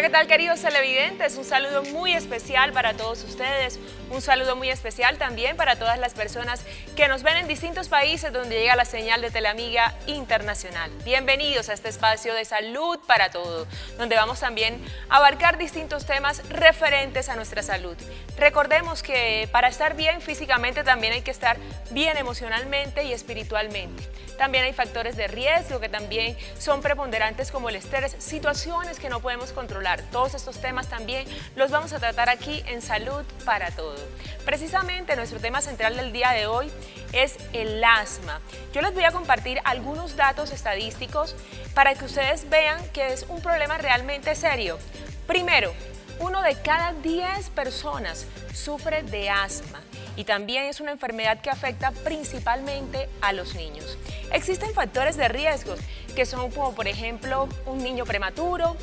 ¿qué tal, queridos televidentes? Un saludo muy especial para todos ustedes, un saludo muy especial también para todas las personas que nos ven en distintos países donde llega la señal de Teleamiga Internacional. Bienvenidos a este espacio de salud para todo, donde vamos también a abarcar distintos temas referentes a nuestra salud. Recordemos que para estar bien físicamente también hay que estar bien emocionalmente y espiritualmente. También hay factores de riesgo que también son preponderantes como el estrés, situaciones que no podemos controlar. Todos estos temas también los vamos a tratar aquí en Salud para Todo. Precisamente nuestro tema central del día de hoy es el asma. Yo les voy a compartir algunos datos estadísticos para que ustedes vean que es un problema realmente serio. Primero, 1 de cada 10 personas sufre de asma. Y también es una enfermedad que afecta principalmente a los niños. Existen factores de riesgo que son como por ejemplo un niño prematuro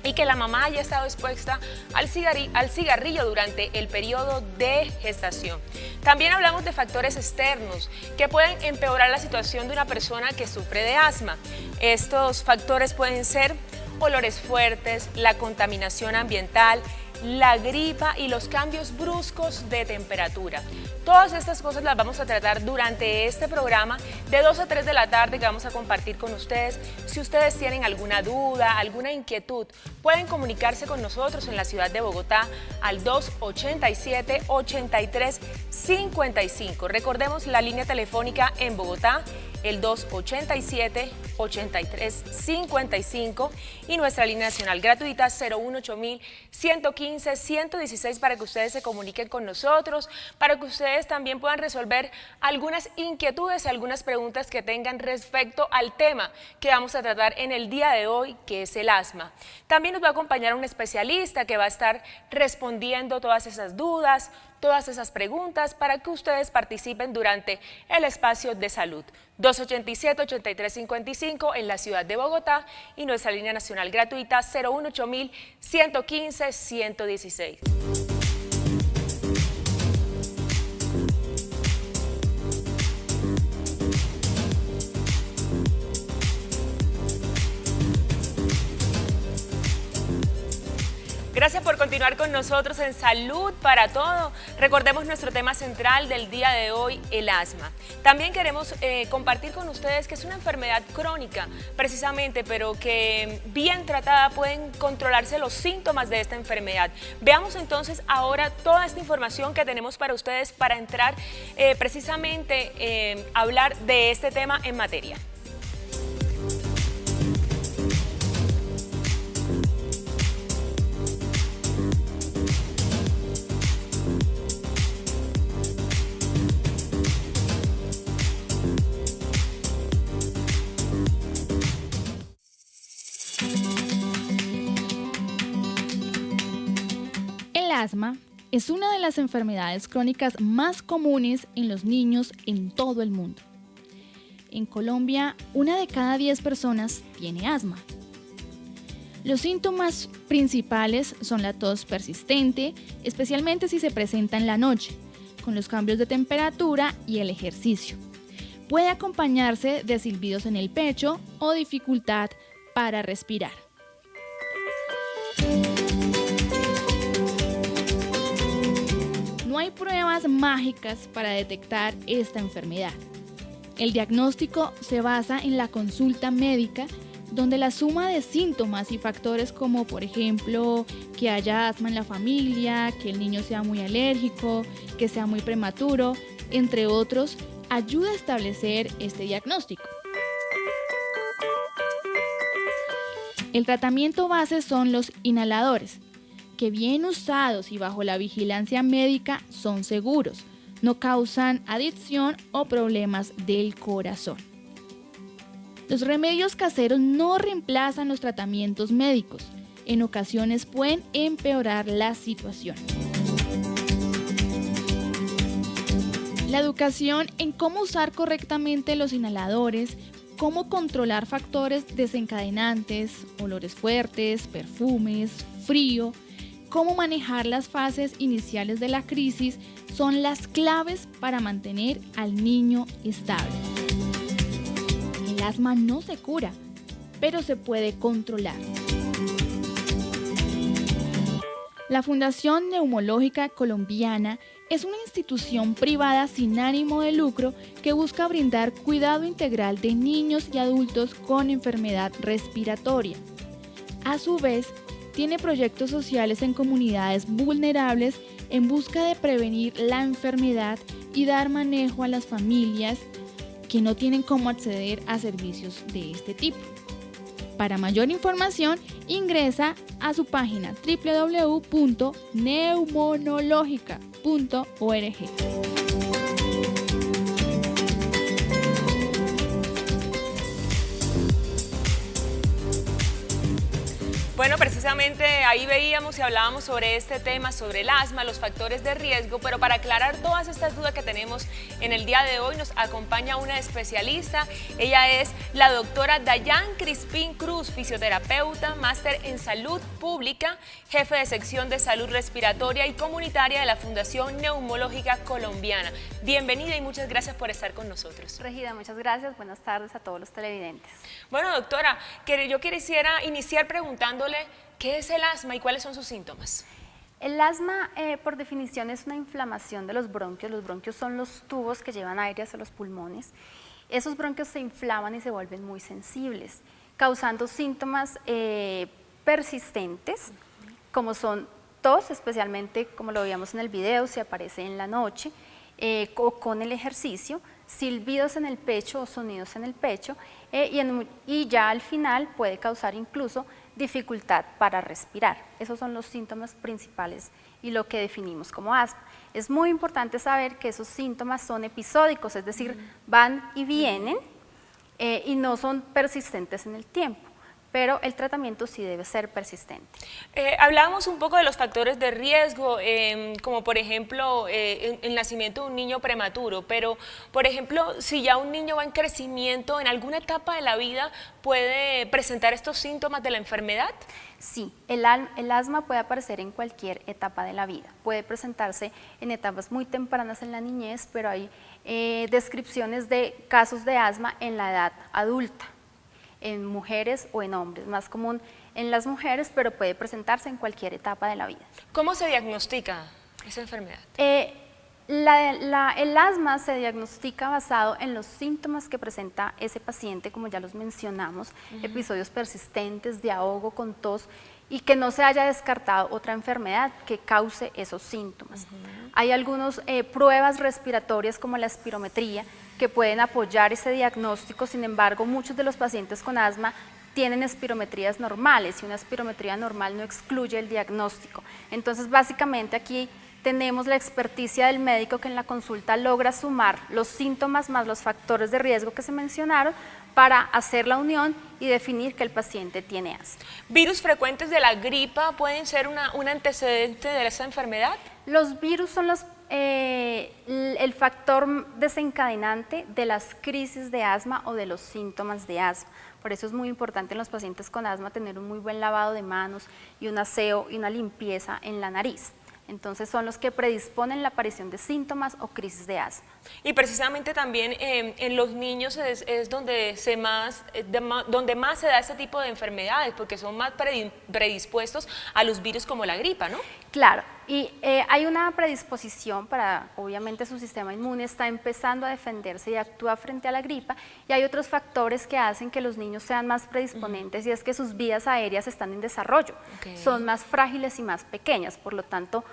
y que la mamá haya estado expuesta al cigarrillo durante el periodo de gestación. También hablamos de factores externos que pueden empeorar la situación de una persona que sufre de asma. Estos factores pueden ser olores fuertes, la contaminación ambiental, la gripa y los cambios bruscos de temperatura. Todas estas cosas las vamos a tratar durante este programa de 2 a 3 de la tarde que vamos a compartir con ustedes. Si ustedes tienen alguna duda, alguna inquietud, pueden comunicarse con nosotros en la ciudad de Bogotá al 287-8355. Recordemos la línea telefónica en Bogotá, el 287-8355 y nuestra línea nacional gratuita 018-115-116 para que ustedes se comuniquen con nosotros, para que ustedes también puedan resolver algunas inquietudes, algunas preguntas que tengan respecto al tema que vamos a tratar en el día de hoy, que es el asma. También nos va a acompañar un especialista que va a estar respondiendo todas esas dudas, todas esas preguntas para que ustedes participen durante el espacio de salud. 287-8355 en la ciudad de Bogotá y nuestra línea nacional gratuita 018-115-116. Gracias por continuar con nosotros en Salud para Todo. Recordemos nuestro tema central del día de hoy, el asma. También queremos compartir con ustedes que es una enfermedad crónica, precisamente, pero que bien tratada pueden controlarse los síntomas de esta enfermedad. Veamos entonces ahora toda esta información que tenemos para ustedes para entrar precisamente a hablar de este tema en materia. El asma es una de las enfermedades crónicas más comunes en los niños en todo el mundo. En Colombia, 1 de cada 10 personas tiene asma. Los síntomas principales son la tos persistente, especialmente si se presenta en la noche, con los cambios de temperatura y el ejercicio. Puede acompañarse de silbidos en el pecho o dificultad para respirar. No hay pruebas mágicas para detectar esta enfermedad. El diagnóstico se basa en la consulta médica, donde la suma de síntomas y factores como, por ejemplo, que haya asma en la familia, que el niño sea muy alérgico, que sea muy prematuro, entre otros, ayuda a establecer este diagnóstico. El tratamiento base son los inhaladores, que bien usados y bajo la vigilancia médica son seguros, no causan adicción o problemas del corazón. Los remedios caseros no reemplazan los tratamientos médicos, en ocasiones pueden empeorar la situación. La educación en cómo usar correctamente los inhaladores, cómo controlar factores desencadenantes, olores fuertes, perfumes, frío, cómo manejar las fases iniciales de la crisis son las claves para mantener al niño estable. El asma no se cura, pero se puede controlar. La Fundación Neumológica Colombiana es una institución privada sin ánimo de lucro que busca brindar cuidado integral de niños y adultos con enfermedad respiratoria. A su vez, tiene proyectos sociales en comunidades vulnerables en busca de prevenir la enfermedad y dar manejo a las familias que no tienen cómo acceder a servicios de este tipo. Para mayor información, ingresa a su página www.neumonologica.org. Bueno, precisamente ahí veíamos y hablábamos sobre este tema, sobre el asma, los factores de riesgo, pero para aclarar todas estas dudas que tenemos en el día de hoy nos acompaña una especialista. Ella es la doctora Dayan Crispín Cruz, fisioterapeuta, máster en salud pública, jefe de sección de salud respiratoria y comunitaria de la Fundación Neumológica Colombiana. Bienvenida y muchas gracias por estar con nosotros. Regida, muchas gracias. Buenas tardes a todos los televidentes. Bueno, doctora, yo quisiera iniciar preguntándole ¿qué es el asma y cuáles son sus síntomas? El asma, por definición, es una inflamación de los bronquios. Los bronquios son los tubos que llevan aire hacia los pulmones. Esos bronquios se inflaman y se vuelven muy sensibles, causando síntomas persistentes, como son tos, especialmente como lo veíamos en el video, si aparece en la noche, o con el ejercicio, silbidos en el pecho o sonidos en el pecho, y ya al final puede causar incluso dificultad para respirar. Esos son los síntomas principales y lo que definimos como asma. Es muy importante saber que esos síntomas son episódicos, es decir, van y vienen y no son persistentes en el tiempo, pero el tratamiento sí debe ser persistente. Hablábamos un poco de los factores de riesgo, como por ejemplo el nacimiento de un niño prematuro, pero por ejemplo, si ya un niño va en crecimiento, en alguna etapa de la vida, ¿puede presentar estos síntomas de la enfermedad? Sí, el asma puede aparecer en cualquier etapa de la vida. Puede presentarse en etapas muy tempranas en la niñez, pero hay descripciones de casos de asma en la edad adulta, en mujeres o en hombres, más común en las mujeres, pero puede presentarse en cualquier etapa de la vida. ¿Cómo se diagnostica esa enfermedad? El asma se diagnostica basado en los síntomas que presenta ese paciente, como ya los mencionamos, episodios persistentes de ahogo con tos y que no se haya descartado otra enfermedad que cause esos síntomas. Hay algunas pruebas respiratorias como la espirometría que pueden apoyar ese diagnóstico. Sin embargo, muchos de los pacientes con asma tienen espirometrías normales y una espirometría normal no excluye el diagnóstico. Entonces, básicamente aquí tenemos la experticia del médico que en la consulta logra sumar los síntomas más los factores de riesgo que se mencionaron para hacer la unión y definir que el paciente tiene asma. ¿Virus frecuentes de la gripa pueden ser un antecedente de esa enfermedad? Los virus son el factor desencadenante de las crisis de asma o de los síntomas de asma. Por eso es muy importante en los pacientes con asma tener un muy buen lavado de manos y un aseo y una limpieza en la nariz. Entonces son los que predisponen la aparición de síntomas o crisis de asma. Y precisamente también en los niños es donde más se da ese tipo de enfermedades, porque son más predispuestos a los virus como la gripa, ¿no? Claro, y hay una predisposición obviamente su sistema inmune está empezando a defenderse y actúa frente a la gripa, y hay otros factores que hacen que los niños sean más predisponentes, y es que sus vías aéreas están en desarrollo, son más frágiles y más pequeñas, por lo tanto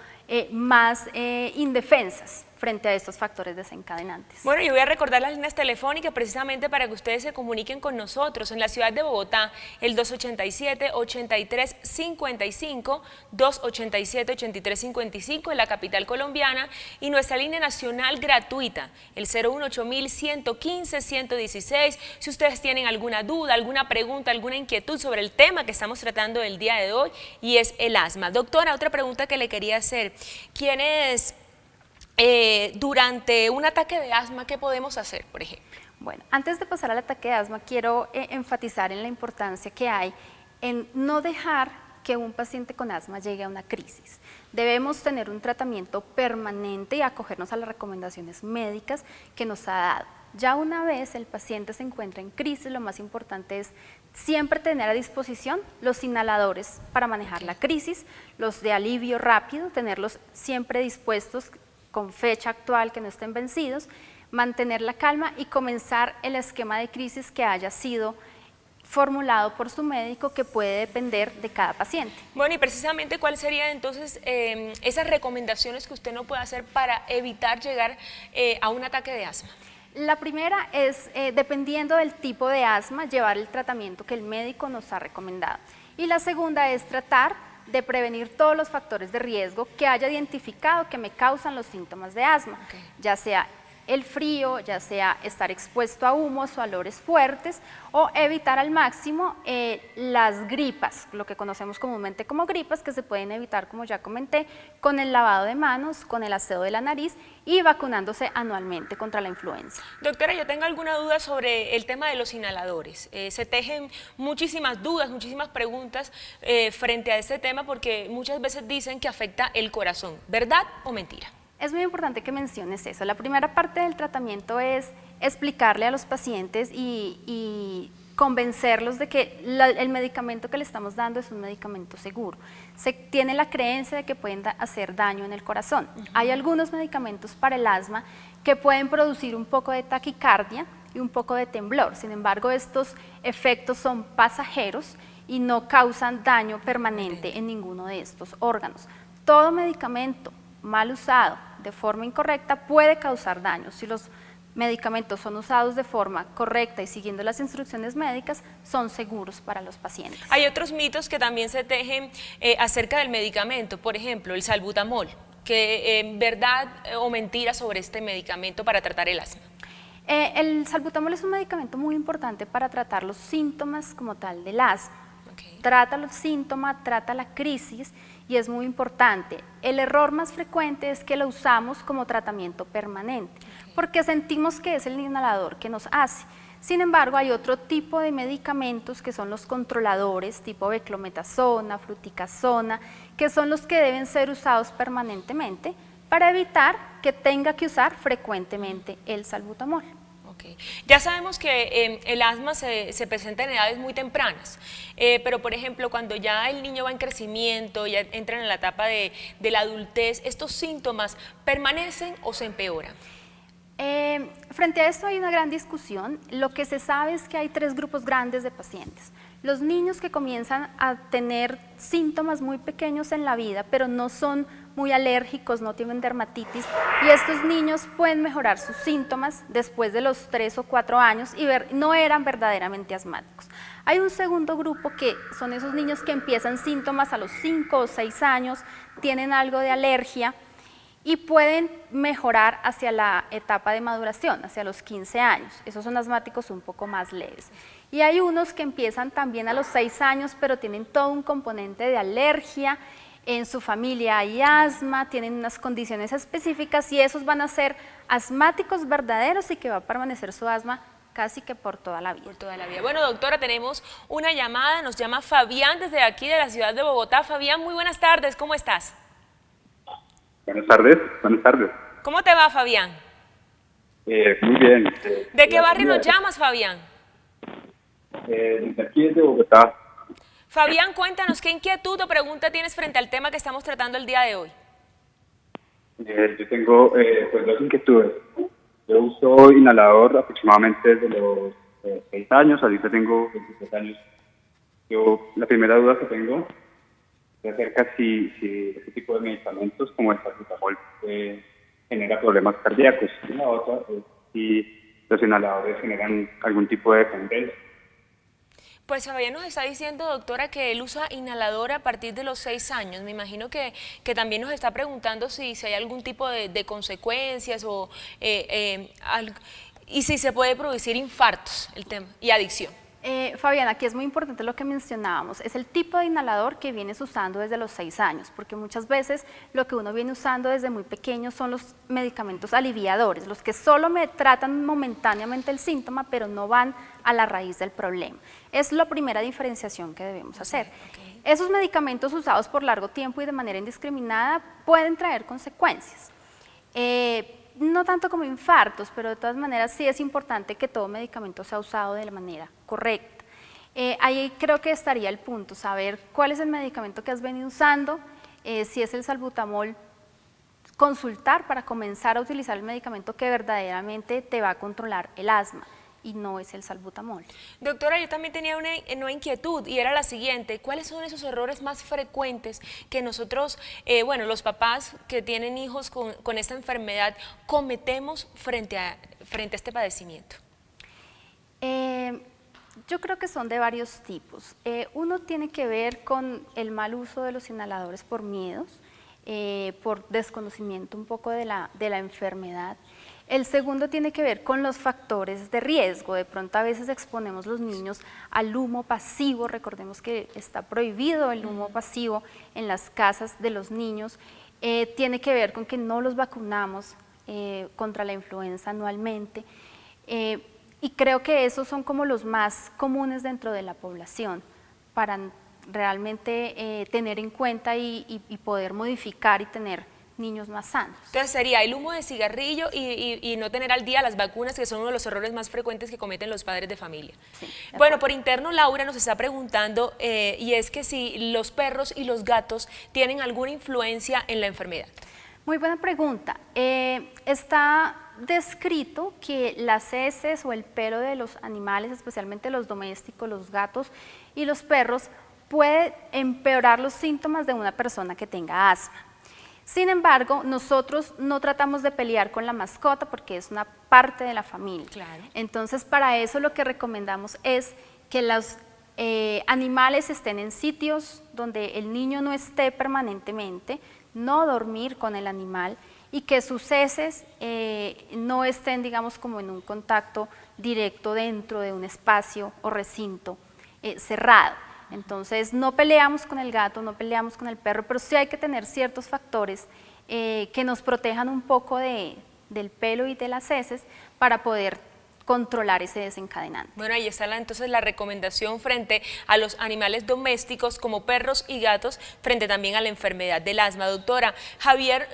más indefensas frente a estos factores desencadenantes. Bueno, yo voy a recordar las líneas telefónicas precisamente para que ustedes se comuniquen con nosotros. En la ciudad de Bogotá, el 287-8355, 287-8355 en la capital colombiana, y nuestra línea nacional gratuita, el 018-115-116. Si ustedes tienen alguna duda, alguna pregunta, alguna inquietud sobre el tema que estamos tratando el día de hoy, y es el asma. Doctora, otra pregunta que le quería hacer. ¿Quiénes durante un ataque de asma, qué podemos hacer, por ejemplo? Bueno, antes de pasar al ataque de asma, quiero enfatizar en la importancia que hay en no dejar que un paciente con asma llegue a una crisis. Debemos tener un tratamiento permanente y acogernos a las recomendaciones médicas que nos ha dado. Ya una vez el paciente se encuentra en crisis, lo más importante es siempre tener a disposición los inhaladores para manejar la crisis, los de alivio rápido, tenerlos siempre dispuestos con fecha actual, que no estén vencidos, mantener la calma y comenzar el esquema de crisis que haya sido formulado por su médico, que puede depender de cada paciente. Bueno, y precisamente, ¿cuáles serían entonces esas recomendaciones que usted no puede hacer para evitar llegar a un ataque de asma? La primera es, dependiendo del tipo de asma, llevar el tratamiento que el médico nos ha recomendado. Y la segunda es tratar de prevenir todos los factores de riesgo que haya identificado que me causan los síntomas de asma, ya sea el frío, ya sea estar expuesto a humos o olores fuertes, o evitar al máximo las gripas, lo que conocemos comúnmente como gripas, que se pueden evitar, como ya comenté, con el lavado de manos, con el aseo de la nariz y vacunándose anualmente contra la influenza. Doctora, yo tengo alguna duda sobre el tema de los inhaladores. Se tejen muchísimas dudas, muchísimas preguntas frente a este tema, porque muchas veces dicen que afecta el corazón. ¿Verdad o mentira? Es muy importante que menciones eso. La primera parte del tratamiento es explicarle a los pacientes y convencerlos de que el medicamento que le estamos dando es un medicamento seguro. Se tiene la creencia de que pueden hacer daño en el corazón. Hay algunos medicamentos para el asma que pueden producir un poco de taquicardia y un poco de temblor. Sin embargo, estos efectos son pasajeros y no causan daño permanente en ninguno de estos órganos. Todo medicamento mal usado de forma incorrecta puede causar daño. Si los medicamentos son usados de forma correcta y siguiendo las instrucciones médicas, son seguros para los pacientes. Hay otros mitos que también se tejen acerca del medicamento, por ejemplo, el salbutamol, que verdad o mentira sobre este medicamento para tratar el asma. El salbutamol es un medicamento muy importante para tratar los síntomas como tal del asma. Trata los síntomas, trata la crisis y es muy importante. El error más frecuente es que lo usamos como tratamiento permanente, porque sentimos que es el inhalador que nos hace. Sin embargo, hay otro tipo de medicamentos que son los controladores, tipo beclometasona, fluticasona, que son los que deben ser usados permanentemente para evitar que tenga que usar frecuentemente el salbutamol. Ya sabemos que el asma se presenta en edades muy tempranas, pero por ejemplo cuando ya el niño va en crecimiento, ya entra en la etapa de la adultez, ¿estos síntomas permanecen o se empeoran? Frente a esto hay una gran discusión. Lo que se sabe es que hay tres grupos grandes de pacientes. Los niños que comienzan a tener síntomas muy pequeños en la vida, pero no son muy alérgicos, no tienen dermatitis, y estos niños pueden mejorar sus síntomas después de los 3 o 4 años y no eran verdaderamente asmáticos. Hay un segundo grupo que son esos niños que empiezan síntomas a los 5 o 6 años, tienen algo de alergia y pueden mejorar hacia la etapa de maduración, hacia los 15 años. Esos son asmáticos un poco más leves. Y hay unos que empiezan también a los 6 años, pero tienen todo un componente de alergia. En su familia hay asma, tienen unas condiciones específicas y esos van a ser asmáticos verdaderos y que va a permanecer su asma casi que por toda la vida. Por toda la vida. Bueno, doctora, tenemos una llamada, nos llama Fabián desde aquí de la ciudad de Bogotá. Fabián, muy buenas tardes, ¿cómo estás? Buenas tardes, buenas tardes. ¿Cómo te va, Fabián? Muy bien. ¿De qué barrio nos llamas, Fabián? Desde aquí, desde Bogotá. Fabián, cuéntanos, ¿qué inquietud o pregunta tienes frente al tema que estamos tratando el día de hoy? Yo tengo pues 2 inquietudes. Yo uso inhalador aproximadamente desde los 6 años, ahorita tengo 23 años. La primera duda que tengo es acerca si este tipo de medicamentos como el salbutamol genera problemas cardíacos. Y la otra es si los inhaladores generan algún tipo de dependencia. Pues Fabián nos está diciendo, doctora, que él usa inhalador a partir de los 6 años. Me imagino que también nos está preguntando si hay algún tipo de consecuencias o, y si se puede producir infartos y adicción. Fabián, aquí es muy importante lo que mencionábamos, es el tipo de inhalador que vienes usando desde los 6 años, porque muchas veces lo que uno viene usando desde muy pequeño son los medicamentos aliviadores, los que solo me tratan momentáneamente el síntoma, pero no van a la raíz del problema. Es la primera diferenciación que debemos hacer. Esos medicamentos usados por largo tiempo y de manera indiscriminada pueden traer consecuencias. No tanto como infartos, pero de todas maneras sí es importante que todo medicamento sea usado de la manera correcta. Ahí creo que estaría el punto, saber cuál es el medicamento que has venido usando, si es el salbutamol, consultar para comenzar a utilizar el medicamento que verdaderamente te va a controlar el asma y no es el salbutamol. Doctora, yo también tenía una inquietud y era la siguiente: ¿cuáles son esos errores más frecuentes que nosotros, bueno, los papás que tienen hijos con esta enfermedad cometemos frente a este padecimiento? Yo creo que son de varios tipos. Uno tiene que ver con el mal uso de los inhaladores por miedos, por desconocimiento un poco de la enfermedad. El segundo tiene que ver con los factores de riesgo. De pronto a veces exponemos los niños al humo pasivo. Recordemos que está prohibido el humo pasivo en las casas de los niños. Tiene que ver con que no los vacunamos contra la influenza anualmente. Y creo que esos son como los más comunes dentro de la población para realmente tener en cuenta y poder modificar y tener niños más sanos. Entonces sería el humo de cigarrillo y no tener al día las vacunas, que son uno de los errores más frecuentes que cometen los padres de familia. Sí, bueno, por interno Laura nos está preguntando, y es que si los perros y los gatos tienen alguna influencia en la enfermedad. Muy buena pregunta. Está descrito que las heces o el pelo de los animales, especialmente los domésticos, los gatos y los perros, puede empeorar los síntomas de una persona que tenga asma. Sin embargo, nosotros no tratamos de pelear con la mascota porque es una parte de la familia. Claro. Entonces, para eso lo que recomendamos es que los animales estén en sitios donde el niño no esté permanentemente, no dormir con el animal y que sus heces no estén, digamos, como en un contacto directo dentro de un espacio o recinto cerrado. Entonces, no peleamos con el gato, no peleamos con el perro, pero sí hay que tener ciertos factores que nos protejan un poco del pelo y de las heces para poder controlar ese desencadenante. Bueno, ahí está entonces la recomendación frente a los animales domésticos como perros y gatos, frente también a la enfermedad del asma. Doctora, Javier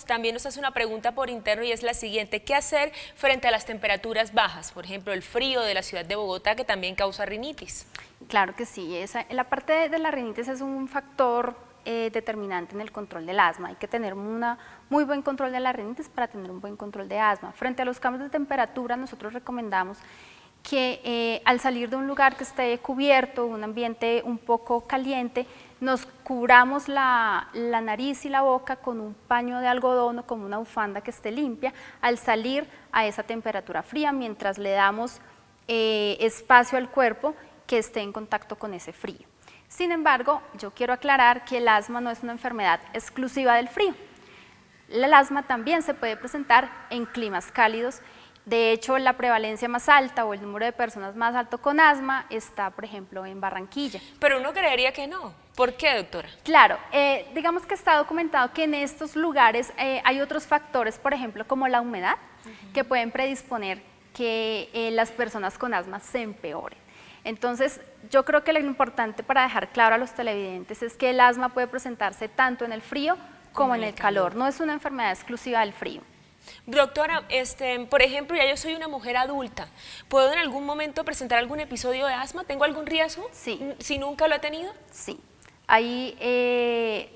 también nos hace una pregunta por interno y es la siguiente: ¿qué hacer frente a las temperaturas bajas? Por ejemplo, el frío de la ciudad de Bogotá, que también causa rinitis. Claro que sí, la parte de la rinitis es un factor determinante en el control del asma. Hay que tener un muy buen control de la rinitis para tener un buen control de asma. Frente a los cambios de temperatura, nosotros recomendamos que al salir de un lugar que esté cubierto, un ambiente un poco caliente, nos cubramos la nariz y la boca con un paño de algodón o con una bufanda que esté limpia al salir a esa temperatura fría, mientras le damos espacio al cuerpo que esté en contacto con ese frío. Sin embargo, yo quiero aclarar que el asma no es una enfermedad exclusiva del frío. El asma también se puede presentar en climas cálidos. De hecho, la prevalencia más alta o el número de personas más alto con asma está, por ejemplo, en Barranquilla. Pero uno creería que no. ¿Por qué, doctora? Claro, digamos que está documentado que en estos lugares hay otros factores, por ejemplo, como la humedad, que pueden predisponer que las personas con asma se empeoren. Entonces, yo creo que lo importante para dejar claro a los televidentes es que el asma puede presentarse tanto en el frío como en el calor. No es una enfermedad exclusiva del frío. Doctora, por ejemplo, ya yo soy una mujer adulta. ¿Puedo en algún momento presentar algún episodio de asma? ¿Tengo algún riesgo? Sí. ¿Si nunca lo he tenido? Sí. Ahí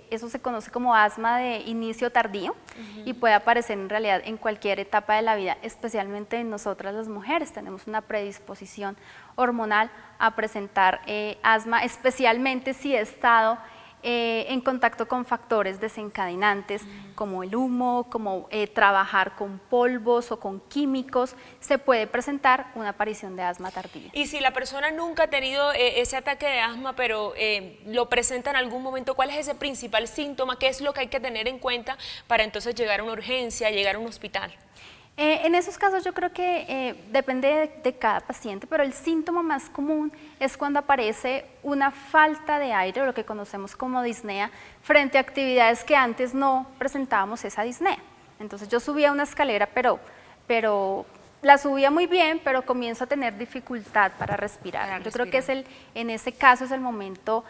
eso se conoce como asma de inicio tardío y puede aparecer en realidad en cualquier etapa de la vida, especialmente en nosotras las mujeres. Tenemos una predisposición hormonal a presentar asma, especialmente si he estado en contacto con factores desencadenantes como el humo, como trabajar con polvos o con químicos, se puede presentar una aparición de asma tardía. Y si la persona nunca ha tenido ese ataque de asma, pero lo presenta en algún momento, ¿cuál es ese principal síntoma? ¿Qué es lo que hay que tener en cuenta para entonces llegar a una urgencia, llegar a un hospital? En esos casos yo creo que depende de cada paciente, pero el síntoma más común es cuando aparece una falta de aire, o lo que conocemos como disnea, frente a actividades que antes no presentábamos esa disnea. Entonces yo subía una escalera, pero la subía muy bien, pero comienzo a tener dificultad para respirar. Yo creo que en ese caso es el momento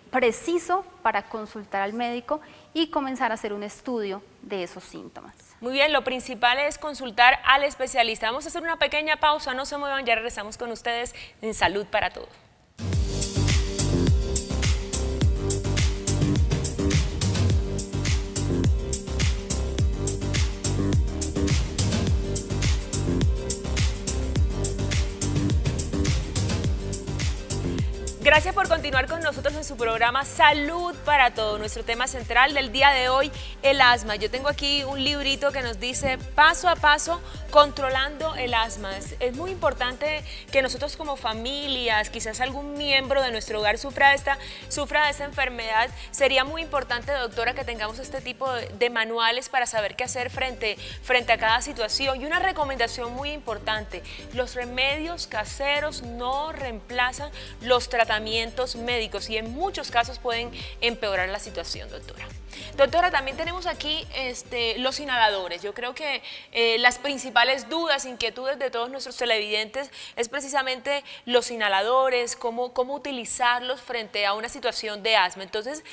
preciso para consultar al médico y comenzar a hacer un estudio de esos síntomas. Muy bien, lo principal es consultar al especialista. Vamos a hacer una pequeña pausa, no se muevan, ya regresamos con ustedes en Salud para Todos. Gracias por continuar con nosotros en su programa Salud para Todos. Nuestro tema central del día de hoy, el asma. Yo tengo aquí un librito que nos dice paso a paso controlando el asma. Es muy importante que nosotros como familias, quizás algún miembro de nuestro hogar sufra de esta enfermedad. Sería muy importante, doctora, que tengamos este tipo de manuales para saber qué hacer frente a cada situación. Y una recomendación muy importante, los remedios caseros no reemplazan los tratamientos médicos y en muchos casos pueden empeorar la situación, doctora. Doctora, también tenemos aquí los inhaladores. Yo creo que las principales dudas, inquietudes de todos nuestros televidentes es precisamente los inhaladores, cómo utilizarlos frente a una situación de asma. Entonces,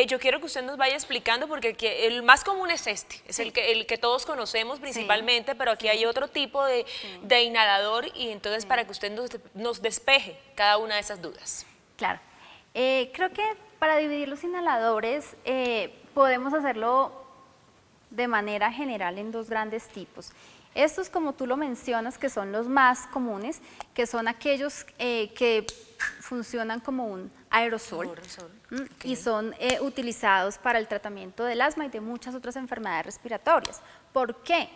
yo quiero que usted nos vaya explicando, porque el más común es es el que todos conocemos principalmente, pero aquí hay otro tipo de inhalador, y entonces para que usted nos despeje cada una de esas dudas. Claro. Creo que para dividir los inhaladores podemos hacerlo de manera general en dos grandes tipos. Estos, como tú lo mencionas, que son los más comunes, que son aquellos que funcionan como un aerosol, okay, y son utilizados para el tratamiento del asma y de muchas otras enfermedades respiratorias. ¿Por qué?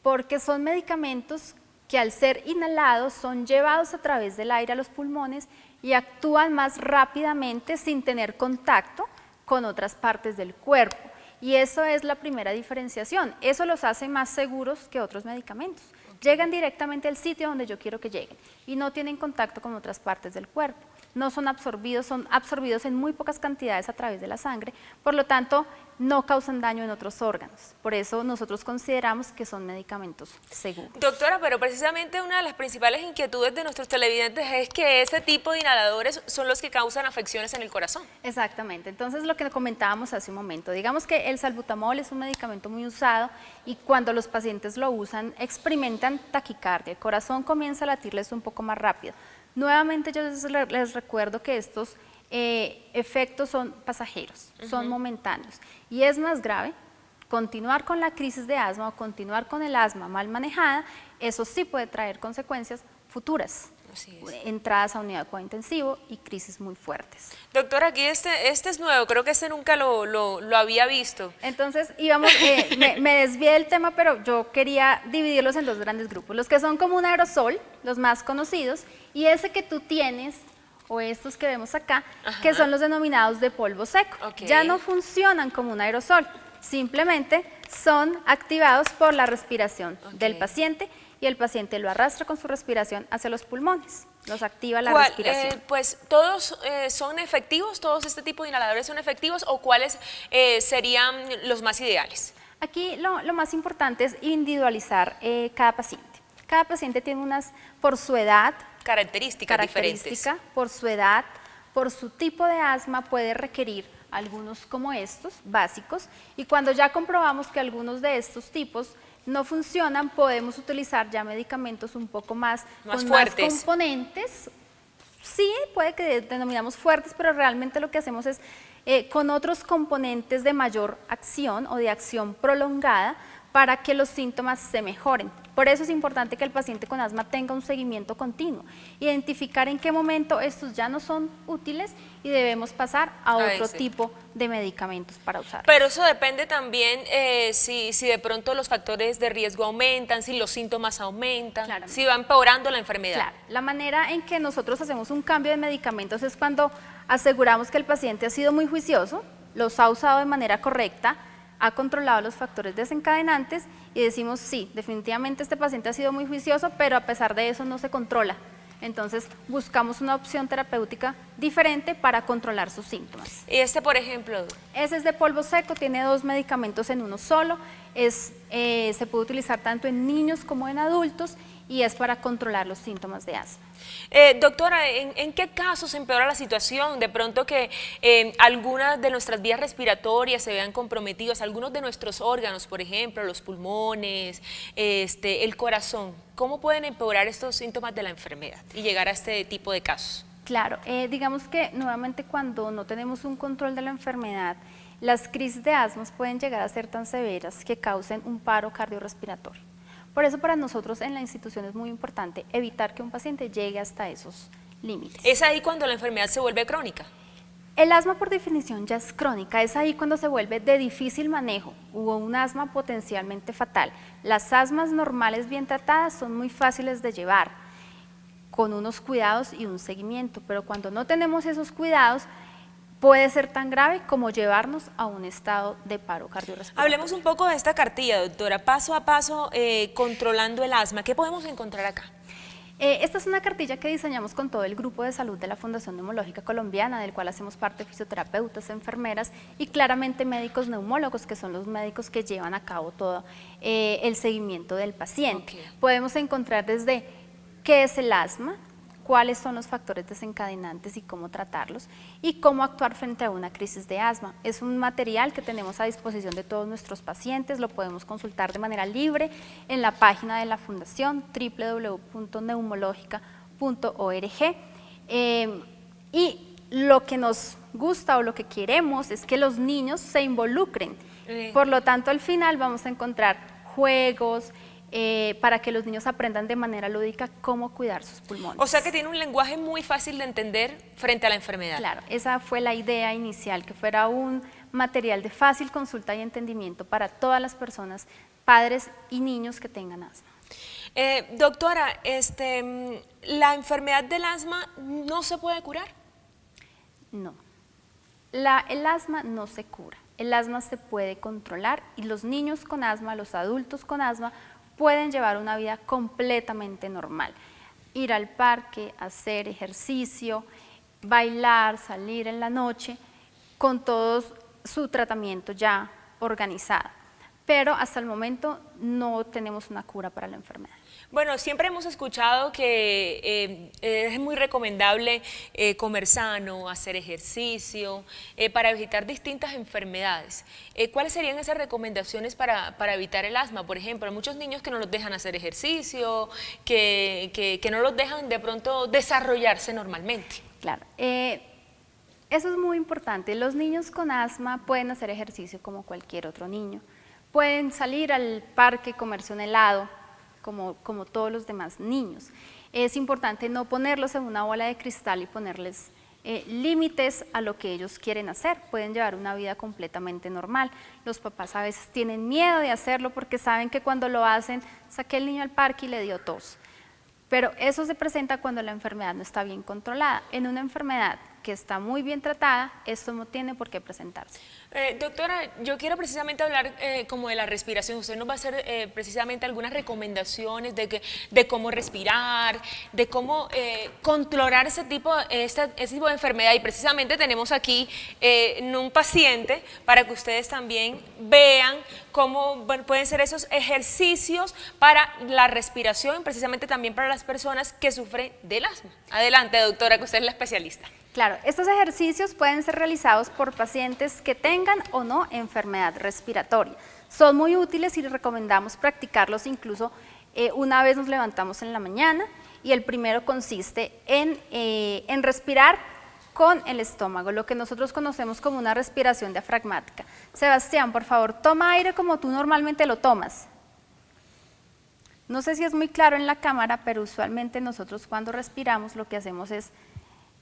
Porque son medicamentos que al ser inhalados son llevados a través del aire a los pulmones y actúan más rápidamente sin tener contacto con otras partes del cuerpo. Y eso es la primera diferenciación. Eso los hace más seguros que otros medicamentos. Llegan directamente al sitio donde yo quiero que lleguen y no tienen contacto con otras partes del cuerpo. No son absorbidos en muy pocas cantidades a través de la sangre, por lo tanto no causan daño en otros órganos. Por eso nosotros consideramos que son medicamentos seguros. Doctora, pero precisamente una de las principales inquietudes de nuestros televidentes es que ese tipo de inhaladores son los que causan afecciones en el corazón. Exactamente, entonces lo que comentábamos hace un momento, digamos que el salbutamol es un medicamento muy usado y cuando los pacientes lo usan experimentan taquicardia, el corazón comienza a latirles un poco más rápido. Nuevamente yo les recuerdo que estos efectos son pasajeros, son momentáneos, y es más grave continuar con la crisis de asma o continuar con el asma mal manejada. Eso sí puede traer consecuencias futuras, entradas a unidad de cuidado intensivo y crisis muy fuertes. Doctora, aquí este es nuevo, creo que nunca lo había visto. Entonces me desvié del tema, pero yo quería dividirlos en dos grandes grupos, los que son como un aerosol, los más conocidos, y ese que tú tienes, o estos que vemos acá, que son los denominados de polvo seco. Okay. Ya no funcionan como un aerosol, simplemente son activados por la respiración del paciente, y el paciente lo arrastra con su respiración hacia los pulmones, los activa la respiración. Pues todos son efectivos, todos este tipo de inhaladores son efectivos, o cuáles serían los más ideales. Aquí lo más importante es individualizar cada paciente. Cada paciente tiene por su edad, características diferentes. Por su edad, por su tipo de asma puede requerir algunos como estos, básicos, y cuando ya comprobamos que algunos de estos tipos no funcionan, podemos utilizar ya medicamentos un poco más fuertes, más componentes. Sí, puede que denominamos fuertes, pero realmente lo que hacemos es con otros componentes de mayor acción o de acción prolongada para que los síntomas se mejoren. Por eso es importante que el paciente con asma tenga un seguimiento continuo, identificar en qué momento estos ya no son útiles y debemos pasar a otro tipo de medicamentos para usar. Pero eso depende también si de pronto los factores de riesgo aumentan, si los síntomas aumentan, si va empeorando la enfermedad. Claro, la manera en que nosotros hacemos un cambio de medicamentos es cuando aseguramos que el paciente ha sido muy juicioso, los ha usado de manera correcta, ha controlado los factores desencadenantes y decimos sí, definitivamente este paciente ha sido muy juicioso, pero a pesar de eso no se controla. Entonces buscamos una opción terapéutica diferente para controlar sus síntomas. ¿Y por ejemplo? Ese es de polvo seco, tiene 2 medicamentos en uno solo, se puede utilizar tanto en niños como en adultos y es para controlar los síntomas de asma. Doctora, ¿en qué casos empeora la situación? De pronto que algunas de nuestras vías respiratorias se vean comprometidas, algunos de nuestros órganos, por ejemplo, los pulmones, el corazón. ¿Cómo pueden empeorar estos síntomas de la enfermedad y llegar a este tipo de casos? Claro, digamos que nuevamente cuando no tenemos un control de la enfermedad, las crisis de asma pueden llegar a ser tan severas que causen un paro cardiorrespiratorio. Por eso para nosotros en la institución es muy importante evitar que un paciente llegue hasta esos límites. Es ahí cuando la enfermedad se vuelve crónica. El asma por definición ya es crónica, es ahí cuando se vuelve de difícil manejo o un asma potencialmente fatal. Las asmas normales bien tratadas son muy fáciles de llevar, con unos cuidados y un seguimiento, pero cuando no tenemos esos cuidados puede ser tan grave como llevarnos a un estado de paro cardiorrespiratorio. Hablemos un poco de esta cartilla, doctora, paso a paso, controlando el asma. ¿Qué podemos encontrar acá? Esta es una cartilla que diseñamos con todo el grupo de salud de la Fundación Neumológica Colombiana, del cual hacemos parte fisioterapeutas, enfermeras y claramente médicos neumólogos, que son los médicos que llevan a cabo todo el seguimiento del paciente. Okay. Podemos encontrar desde qué es el asma, cuáles son los factores desencadenantes y cómo tratarlos, y cómo actuar frente a una crisis de asma. Es un material que tenemos a disposición de todos nuestros pacientes, lo podemos consultar de manera libre en la página de la Fundación, www.neumologica.org. Y lo que nos gusta o lo que queremos es que los niños se involucren. Por lo tanto, al final vamos a encontrar juegos, para que los niños aprendan de manera lúdica cómo cuidar sus pulmones. O sea que tiene un lenguaje muy fácil de entender frente a la enfermedad. Claro, esa fue la idea inicial, que fuera un material de fácil consulta y entendimiento para todas las personas, padres y niños que tengan asma. Doctora, ¿la enfermedad del asma no se puede curar? No, el asma no se cura, el asma se puede controlar y los niños con asma, los adultos con asma, pueden llevar una vida completamente normal. Ir al parque, hacer ejercicio, bailar, salir en la noche, con todo su tratamiento ya organizado. Pero hasta el momento no tenemos una cura para la enfermedad. Bueno, siempre hemos escuchado que es muy recomendable comer sano, hacer ejercicio, para evitar distintas enfermedades. ¿Cuáles serían esas recomendaciones para evitar el asma? Por ejemplo, hay muchos niños que no los dejan hacer ejercicio, que no los dejan de pronto desarrollarse normalmente. Claro, eso es muy importante. Los niños con asma pueden hacer ejercicio como cualquier otro niño. Pueden salir al parque, comerse un helado, como todos los demás niños. Es importante no ponerlos en una bola de cristal y ponerles límites a lo que ellos quieren hacer. Pueden llevar una vida completamente normal. Los papás a veces tienen miedo de hacerlo porque saben que cuando lo hacen, saqué el niño al parque y le dio tos. Pero eso se presenta cuando la enfermedad no está bien controlada. En una enfermedad que está muy bien tratada, esto no tiene por qué presentarse. Doctora, yo quiero precisamente hablar como de la respiración. Usted nos va a hacer precisamente algunas recomendaciones de cómo respirar, de cómo controlar ese tipo de enfermedad. Y precisamente tenemos aquí un paciente para que ustedes también vean cómo pueden ser esos ejercicios para la respiración, precisamente también para las personas que sufren del asma. Adelante, doctora, que usted es la especialista. Claro, estos ejercicios pueden ser realizados por pacientes que tengan o no enfermedad respiratoria. Son muy útiles y les recomendamos practicarlos incluso una vez nos levantamos en la mañana, y el primero consiste en respirar con el estómago, lo que nosotros conocemos como una respiración diafragmática. Sebastián, por favor, toma aire como tú normalmente lo tomas. No sé si es muy claro en la cámara, pero usualmente nosotros cuando respiramos lo que hacemos es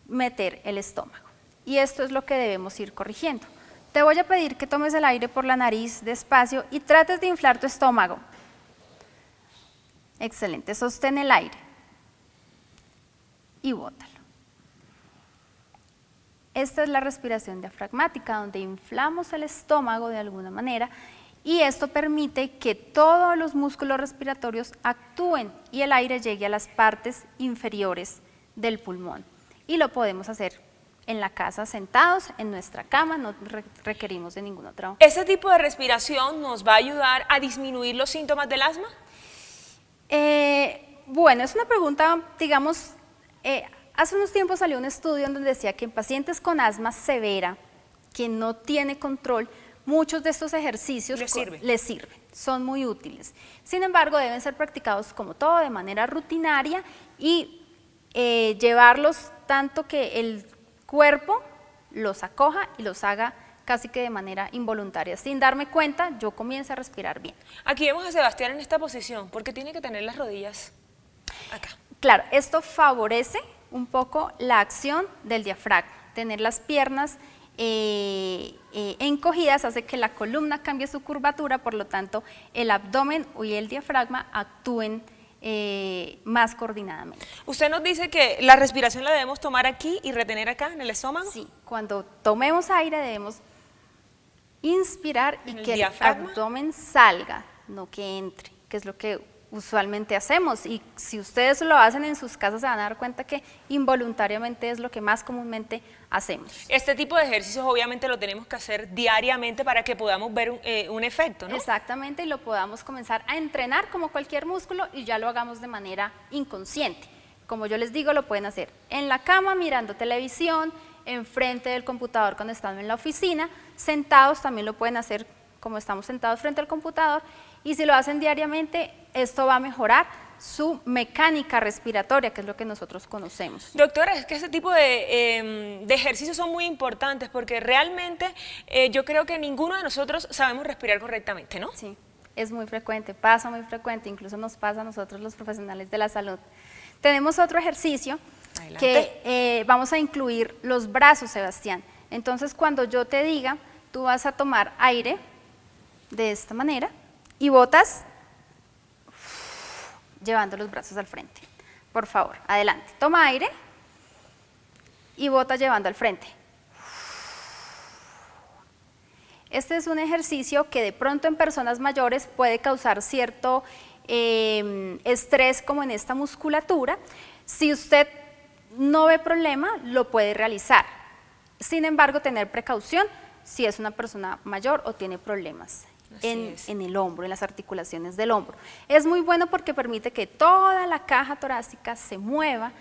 meter el estómago, y esto es lo que debemos ir corrigiendo. Te voy a pedir que tomes el aire por la nariz despacio y trates de inflar tu estómago. Excelente, sostén el aire y bótalo. Esta es la respiración diafragmática, donde inflamos el estómago de alguna manera, y esto permite que todos los músculos respiratorios actúen y el aire llegue a las partes inferiores del pulmón. Y lo podemos hacer en la casa sentados, en nuestra cama, no requerimos de ningún otro. ¿Ese tipo de respiración nos va a ayudar a disminuir los síntomas del asma? Bueno, es una pregunta, digamos, hace unos tiempos salió un estudio donde decía que en pacientes con asma severa, que no tiene control, muchos de estos ejercicios les sirven, son muy útiles. Sin embargo, deben ser practicados como todo, de manera rutinaria, y llevarlos tanto que el cuerpo los acoja y los haga casi que de manera involuntaria. Sin darme cuenta, yo comienzo a respirar bien. Aquí vemos a Sebastián en esta posición, porque tiene que tener las rodillas acá. Claro, esto favorece un poco la acción del diafragma. Tener las piernas encogidas hace que la columna cambie su curvatura, por lo tanto el abdomen y el diafragma actúen más coordinadamente. Usted nos dice que la respiración la debemos tomar aquí y retener acá en el estómago. Sí, cuando tomemos aire debemos inspirar y que el abdomen salga, no que entre, que es lo que usualmente hacemos, y si ustedes lo hacen en sus casas se van a dar cuenta que involuntariamente es lo que más comúnmente hacemos. Este tipo de ejercicios obviamente lo tenemos que hacer diariamente para que podamos ver un efecto, ¿no? Exactamente, y lo podamos comenzar a entrenar como cualquier músculo y ya lo hagamos de manera inconsciente. Como yo les digo, lo pueden hacer en la cama, mirando televisión, enfrente del computador cuando están en la oficina, sentados también lo pueden hacer como estamos sentados frente al computador, y si lo hacen diariamente, esto va a mejorar su mecánica respiratoria, que es lo que nosotros conocemos. Doctora, es que ese tipo de ejercicios son muy importantes porque realmente yo creo que ninguno de nosotros sabemos respirar correctamente, ¿no? Sí, es muy frecuente, pasa muy frecuente, incluso nos pasa a nosotros los profesionales de la salud. Tenemos otro ejercicio. Adelante. Que vamos a incluir los brazos, Sebastián. Entonces, cuando yo te diga, tú vas a tomar aire de esta manera y botas llevando los brazos al frente. Por favor, adelante. Toma aire y bota llevando al frente. Este es un ejercicio que de pronto en personas mayores puede causar cierto estrés como en esta musculatura. Si usted no ve problema, lo puede realizar. Sin embargo, tener precaución si es una persona mayor o tiene problemas en el hombro, en las articulaciones del hombro. Es muy bueno porque permite que toda la caja torácica se mueva,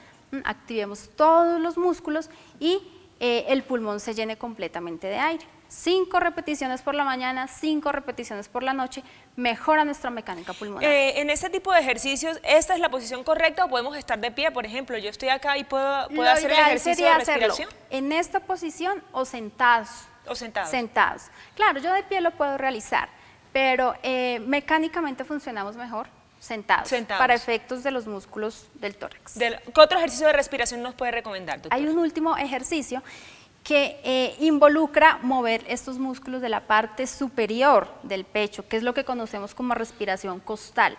activemos todos los músculos y el pulmón se llene completamente de aire. 5 repeticiones por la mañana, 5 repeticiones por la noche, mejora nuestra mecánica pulmonar. En este tipo de ejercicios, ¿esta es la posición correcta o podemos estar de pie? Por ejemplo, yo estoy acá y puedo hacer el ejercicio de respiración. En esta posición o sentados. O sentados. Sentados. Claro, yo de pie lo puedo realizar, pero mecánicamente funcionamos mejor sentados, para efectos de los músculos del tórax. ¿Qué otro ejercicio de respiración nos puede recomendar, doctora? Hay un último ejercicio que involucra mover estos músculos de la parte superior del pecho, que es lo que conocemos como respiración costal.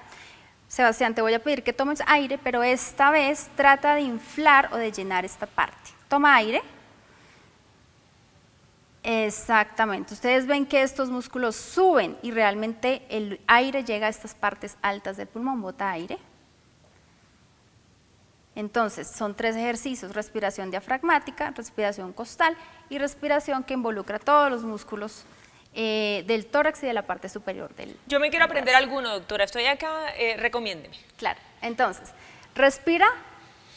Sebastián, te voy a pedir que tomes aire, pero esta vez trata de inflar o de llenar esta parte. Toma aire. Exactamente. Ustedes ven que estos músculos suben y realmente el aire llega a estas partes altas del pulmón. Bota aire. Entonces, son 3 ejercicios: respiración diafragmática, respiración costal y respiración que involucra todos los músculos del tórax y de la parte superior del Yo me quiero aprender alguno, doctora. Estoy acá, recomiéndeme. Claro. Entonces, respira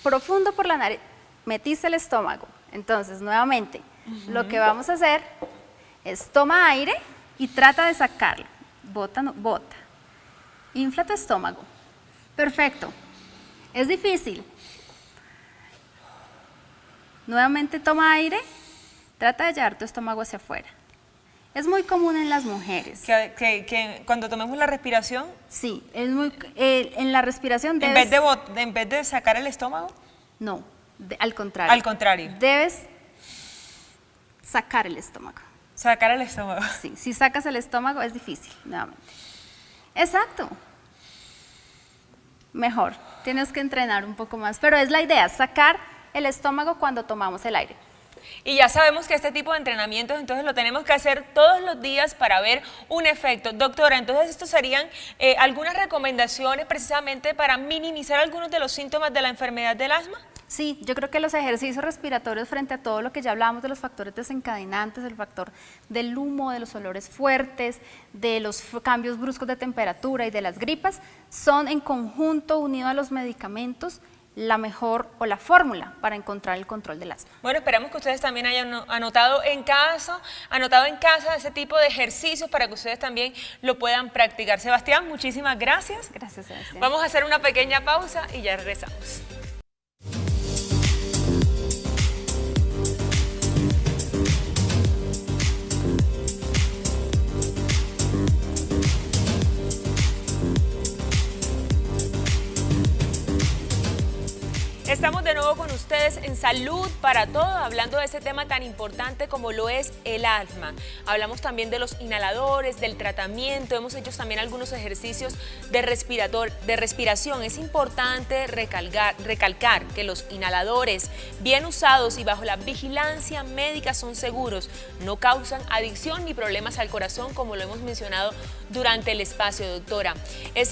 profundo por la nariz, metiste el estómago. Entonces, nuevamente, lo que vamos a hacer es toma aire y trata de sacarlo. Bota, no, bota. Infla tu estómago. Perfecto. Es difícil. Nuevamente toma aire, trata de llevar tu estómago hacia afuera. Es muy común en las mujeres. Que cuando tomemos la respiración... Sí, es muy, en la respiración debes... En vez de sacar el estómago... No, al contrario. Al contrario. Debes sacar el estómago. Sacar el estómago. Sí, si sacas el estómago es difícil, nuevamente. Exacto. Mejor, tienes que entrenar un poco más, pero es la idea, sacar el estómago cuando tomamos el aire. Y ya sabemos que este tipo de entrenamientos entonces lo tenemos que hacer todos los días para ver un efecto. Doctora, entonces estos serían algunas recomendaciones precisamente para minimizar algunos de los síntomas de la enfermedad del asma. Sí, yo creo que los ejercicios respiratorios frente a todo lo que ya hablábamos de los factores desencadenantes, el factor del humo, de los olores fuertes, de los cambios bruscos de temperatura y de las gripas, son en conjunto, unido a los medicamentos, la mejor o la fórmula para encontrar el control del asma. Bueno, esperamos que ustedes también hayan anotado en casa ese tipo de ejercicios para que ustedes también lo puedan practicar. Sebastián, muchísimas gracias. Gracias, Sebastián. Vamos a hacer una pequeña pausa y ya regresamos. Estamos de nuevo nuevo con ustedes en Salud para Todos, hablando de ese tema tan importante como lo es el asma. Hablamos también de los inhaladores, del tratamiento, hemos hecho también algunos ejercicios de respiración. Es importante recalcar que los inhaladores bien usados y bajo la vigilancia médica son seguros, no causan adicción ni problemas al corazón, como lo hemos mencionado durante el espacio, doctora.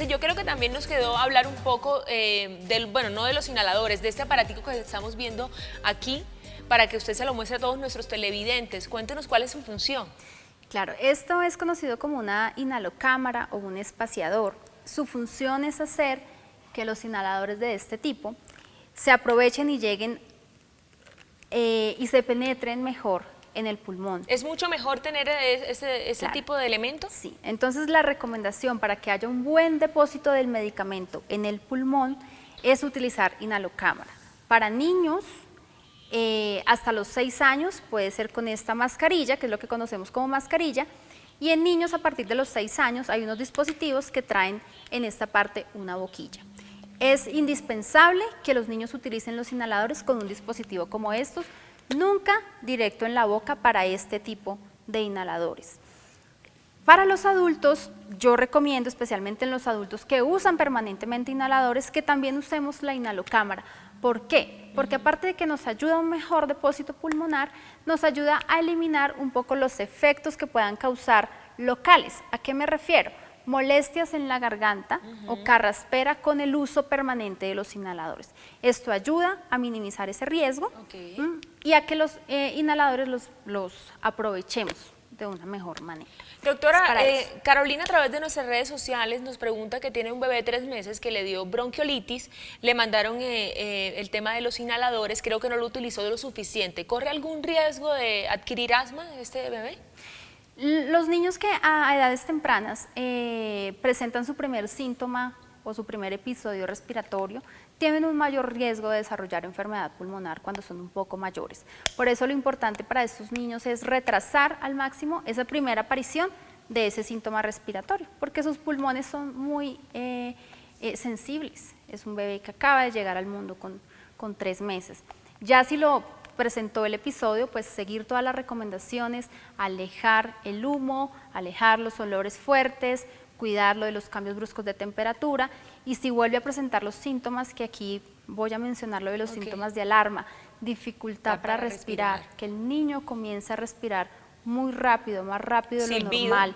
Yo creo que también nos quedó hablar un poco no de los inhaladores, de este aparatico que estamos viendo aquí, para que usted se lo muestre a todos nuestros televidentes. Cuéntenos cuál es su función. Claro, esto es conocido como una inhalocámara o un espaciador. Su función es hacer que los inhaladores de este tipo se aprovechen y lleguen y se penetren mejor en el pulmón. ¿Es mucho mejor tener ese Claro. tipo de elementos? Sí, entonces la recomendación para que haya un buen depósito del medicamento en el pulmón es utilizar inhalocámara. Para niños hasta los 6 años puede ser con esta mascarilla, que es lo que conocemos como mascarilla, y en niños a partir de los 6 años hay unos dispositivos que traen en esta parte una boquilla. Es indispensable que los niños utilicen los inhaladores con un dispositivo como estos, nunca directo en la boca para este tipo de inhaladores. Para los adultos, yo recomiendo, especialmente en los adultos que usan permanentemente inhaladores, que también usemos la inhalocámara. ¿Por qué? Porque aparte de que nos ayuda a un mejor depósito pulmonar, nos ayuda a eliminar un poco los efectos que puedan causar locales. ¿A qué me refiero? Molestias en la garganta o carraspera con el uso permanente de los inhaladores. Esto ayuda a minimizar ese riesgo y a que los inhaladores los aprovechemos de una mejor manera. Doctora, Carolina a través de nuestras redes sociales nos pregunta que tiene un bebé de 3 meses que le dio bronquiolitis, le mandaron el tema de los inhaladores, creo que no lo utilizó de lo suficiente. ¿Corre algún riesgo de adquirir asma este bebé? Los niños que a edades tempranas presentan su primer síntoma o su primer episodio respiratorio tienen un mayor riesgo de desarrollar enfermedad pulmonar cuando son un poco mayores. Por eso lo importante para estos niños es retrasar al máximo esa primera aparición de ese síntoma respiratorio, porque sus pulmones son muy sensibles. Es un bebé que acaba de llegar al mundo con 3 meses. Ya si lo presentó el episodio, pues seguir todas las recomendaciones, alejar el humo, alejar los olores fuertes, cuidarlo de los cambios bruscos de temperatura, y si vuelve a presentar los síntomas, que aquí voy a mencionar lo de los síntomas de alarma, dificultad para respirar, que el niño comience a respirar muy rápido, más rápido de lo normal,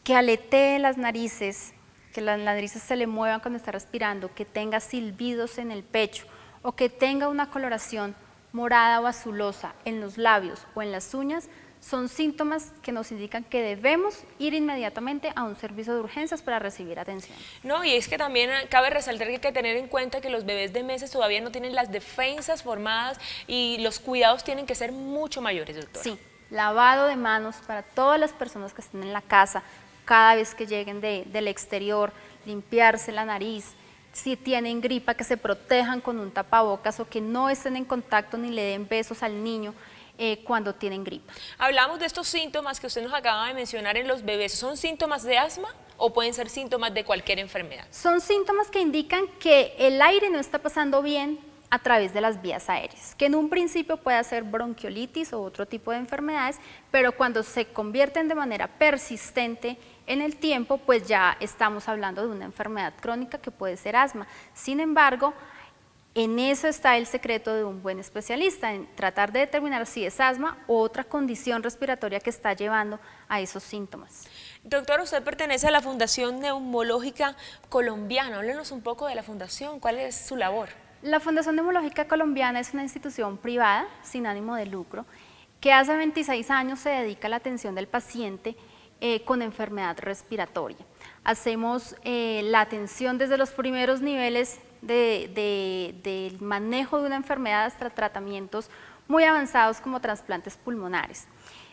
que aletee las narices, que las narices se le muevan cuando está respirando, que tenga silbidos en el pecho o que tenga una coloración morada o azulosa en los labios o en las uñas, son síntomas que nos indican que debemos ir inmediatamente a un servicio de urgencias para recibir atención. No, y es que también cabe resaltar que hay que tener en cuenta que los bebés de meses todavía no tienen las defensas formadas y los cuidados tienen que ser mucho mayores, doctora. Sí, lavado de manos para todas las personas que estén en la casa, cada vez que lleguen del exterior, limpiarse la nariz. Si tienen gripa, que se protejan con un tapabocas o que no estén en contacto ni le den besos al niño cuando tienen gripa. Hablamos de estos síntomas que usted nos acaba de mencionar en los bebés. ¿Son síntomas de asma o pueden ser síntomas de cualquier enfermedad? Son síntomas que indican que el aire no está pasando bien a través de las vías aéreas, que en un principio puede ser bronquiolitis o otro tipo de enfermedades, pero cuando se convierten de manera persistente en el tiempo, pues ya estamos hablando de una enfermedad crónica que puede ser asma. Sin embargo, en eso está el secreto de un buen especialista, en tratar de determinar si es asma o otra condición respiratoria que está llevando a esos síntomas. Doctora, usted pertenece a la Fundación Neumológica Colombiana. Háblenos un poco de la fundación, ¿cuál es su labor? La Fundación Neumológica Colombiana es una institución privada sin ánimo de lucro que hace 26 años se dedica a la atención del paciente con enfermedad respiratoria. Hacemos la atención desde los primeros niveles del manejo de una enfermedad hasta tratamientos muy avanzados como trasplantes pulmonares.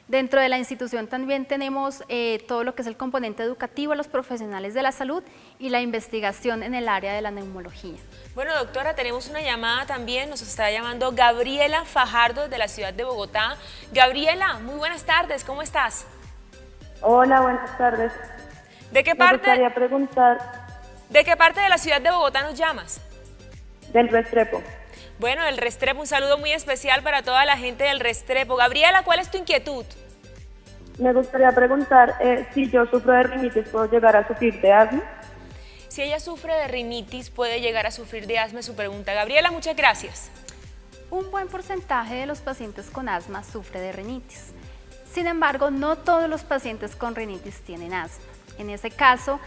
Dentro de la institución también tenemos todo lo que es el componente educativo a los profesionales de la salud y la investigación en el área de la neumología. Bueno, doctora, tenemos una llamada también, nos está llamando Gabriela Fajardo de la ciudad de Bogotá. Gabriela, muy buenas tardes, ¿cómo estás? Hola, buenas tardes. ¿De qué Me parte? gustaría preguntar ¿De qué parte de la ciudad de Bogotá nos llamas? del Restrepo. Bueno, el Restrepo, un saludo muy especial para toda la gente del Restrepo. Gabriela, ¿cuál es tu inquietud? Me gustaría preguntar si yo sufro de rinitis, ¿puedo llegar a sufrir de asma? Si ella sufre de rinitis, puede llegar a sufrir de asma, es su pregunta. Gabriela, muchas gracias. Un buen porcentaje de los pacientes con asma sufre de rinitis. Sin embargo, no todos los pacientes con rinitis tienen asma. En ese caso,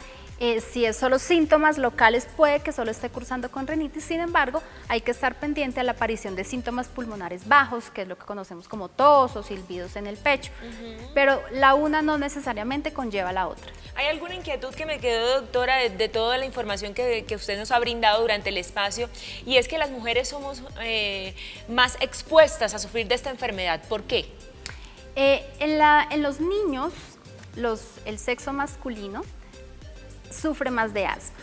si es solo síntomas locales, puede que solo esté cursando con rinitis. Sin embargo, hay que estar pendiente a la aparición de síntomas pulmonares bajos, que es lo que conocemos como tos o silbidos en el pecho. Pero la una no necesariamente conlleva la otra. ¿Hay alguna inquietud que me quedó, doctora, de toda la información que usted nos ha brindado durante el espacio? Y es que las mujeres somos más expuestas a sufrir de esta enfermedad. ¿Por qué? En los niños, el sexo masculino sufre más de asma.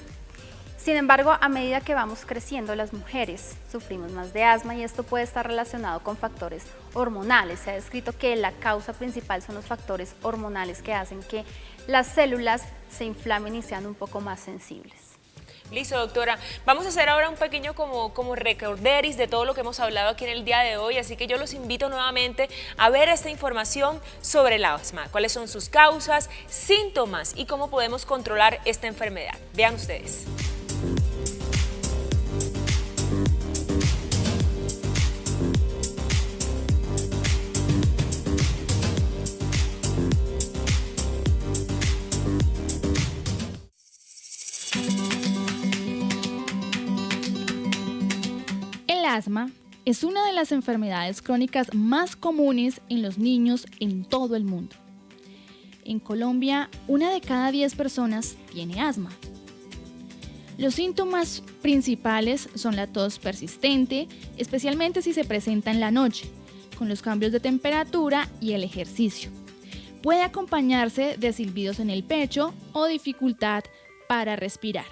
Sin embargo, a medida que vamos creciendo, las mujeres sufrimos más de asma y esto puede estar relacionado con factores hormonales. Se ha descrito que la causa principal son los factores hormonales que hacen que las células se inflamen y sean un poco más sensibles. Listo, doctora. Vamos a hacer ahora un pequeño como recorderis de todo lo que hemos hablado aquí en el día de hoy, así que yo los invito nuevamente a ver esta información sobre el asma, cuáles son sus causas, síntomas y cómo podemos controlar esta enfermedad. Vean ustedes. El asma es una de las enfermedades crónicas más comunes en los niños en todo el mundo. En Colombia, 1 de cada 10 personas tiene asma. Los síntomas principales son la tos persistente, especialmente si se presenta en la noche, con los cambios de temperatura y el ejercicio. Puede acompañarse de silbidos en el pecho o dificultad para respirar.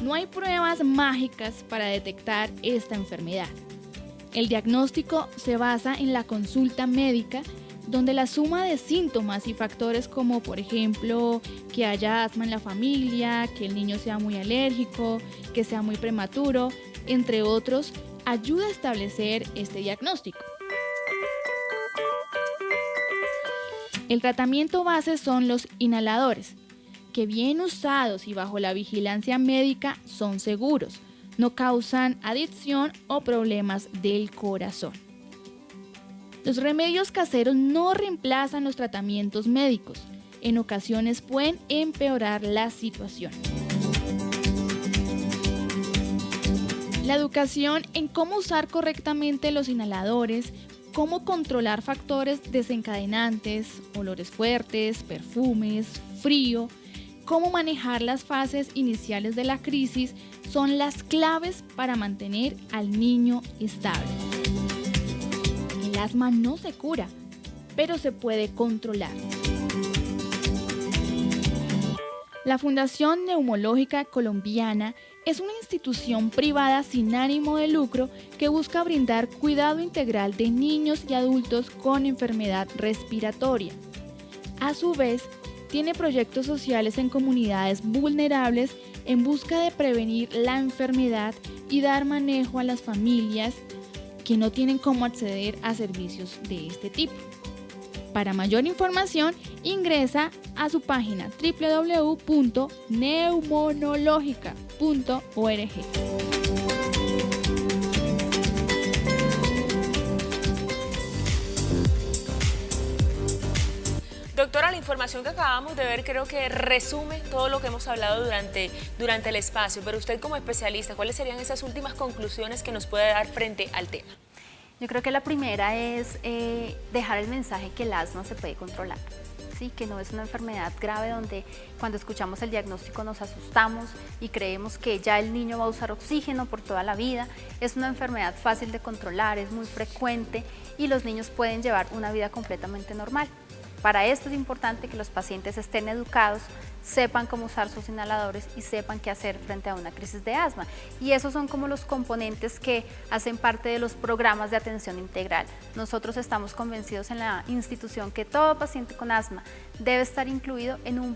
No hay pruebas mágicas para detectar esta enfermedad. El diagnóstico se basa en la consulta médica, donde la suma de síntomas y factores como, por ejemplo, que haya asma en la familia, que el niño sea muy alérgico, que sea muy prematuro, entre otros, ayuda a establecer este diagnóstico. El tratamiento base son los inhaladores, que bien usados y bajo la vigilancia médica son seguros, no causan adicción o problemas del corazón. Los remedios caseros no reemplazan los tratamientos médicos, en ocasiones pueden empeorar la situación. La educación en cómo usar correctamente los inhaladores, cómo controlar factores desencadenantes, olores fuertes, perfumes, frío, cómo manejar las fases iniciales de la crisis son las claves para mantener al niño estable. El asma no se cura, pero se puede controlar. La Fundación Neumológica Colombiana es una institución privada sin ánimo de lucro que busca brindar cuidado integral de niños y adultos con enfermedad respiratoria. A su vez, tiene proyectos sociales en comunidades vulnerables en busca de prevenir la enfermedad y dar manejo a las familias que no tienen cómo acceder a servicios de este tipo. Para mayor información, ingresa a su página www.neumonologica.org. Doctora, la información que acabamos de ver creo que resume todo lo que hemos hablado durante el espacio, pero usted como especialista, ¿cuáles serían esas últimas conclusiones que nos puede dar frente al tema? Yo creo que la primera es dejar el mensaje que el asma se puede controlar, ¿sí? Que no es una enfermedad grave donde cuando escuchamos el diagnóstico nos asustamos y creemos que ya el niño va a usar oxígeno por toda la vida. Es una enfermedad fácil de controlar, es muy frecuente y los niños pueden llevar una vida completamente normal. Para esto es importante que los pacientes estén educados, sepan cómo usar sus inhaladores y sepan qué hacer frente a una crisis de asma. Y esos son como los componentes que hacen parte de los programas de atención integral. Nosotros estamos convencidos en la institución que todo paciente con asma debe estar incluido en un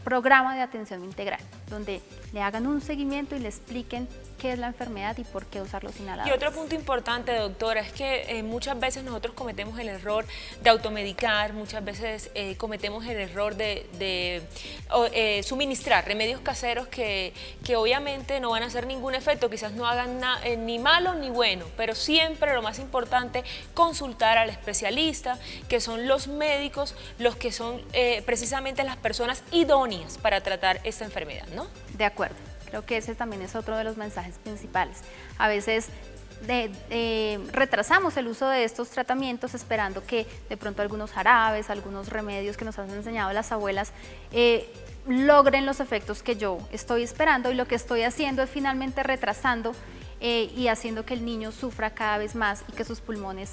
programa de atención integral, donde le hagan un seguimiento y le expliquen qué es la enfermedad y por qué usar los inhaladores. Y otro punto importante, doctora, es que muchas veces nosotros cometemos el error de automedicar, muchas veces cometemos el error de suministrar remedios caseros que obviamente no van a hacer ningún efecto, quizás no hagan ni malo ni bueno, pero siempre lo más importante, consultar al especialista, que son los médicos, los que son precisamente las personas idóneas para tratar esta enfermedad, ¿no? De acuerdo. Creo que ese también es otro de los mensajes principales. A veces retrasamos el uso de estos tratamientos esperando que de pronto algunos jarabes, algunos remedios que nos han enseñado las abuelas logren los efectos que yo estoy esperando, y lo que estoy haciendo es finalmente retrasando y haciendo que el niño sufra cada vez más y que sus pulmones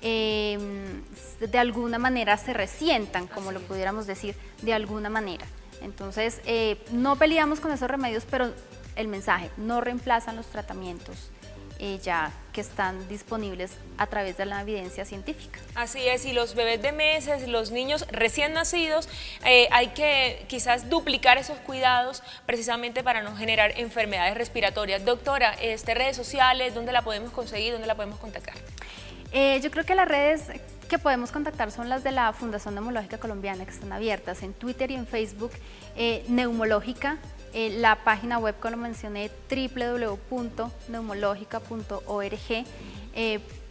de alguna manera se resientan, como lo pudiéramos decir, de alguna manera. Entonces, no peleamos con esos remedios, pero el mensaje, no reemplazan los tratamientos ya que están disponibles a través de la evidencia científica. Así es, y los bebés de meses, los niños recién nacidos, hay que quizás duplicar esos cuidados precisamente para no generar enfermedades respiratorias. Doctora, redes sociales, ¿dónde la podemos conseguir, dónde la podemos contactar? Yo creo que las redes que podemos contactar son las de la Fundación Neumológica Colombiana, que están abiertas en Twitter y en Facebook, Neumológica, la página web, como lo mencioné, www.neumologica.org.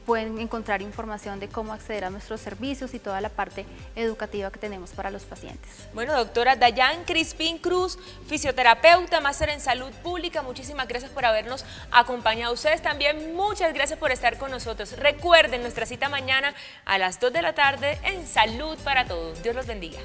Pueden encontrar información de cómo acceder a nuestros servicios y toda la parte educativa que tenemos para los pacientes. Bueno, doctora Dayan Crispín Cruz, fisioterapeuta, máster en salud pública, muchísimas gracias por habernos acompañado. Ustedes también, muchas gracias por estar con nosotros. Recuerden nuestra cita mañana a las 2 de la tarde en Salud para Todos. Dios los bendiga.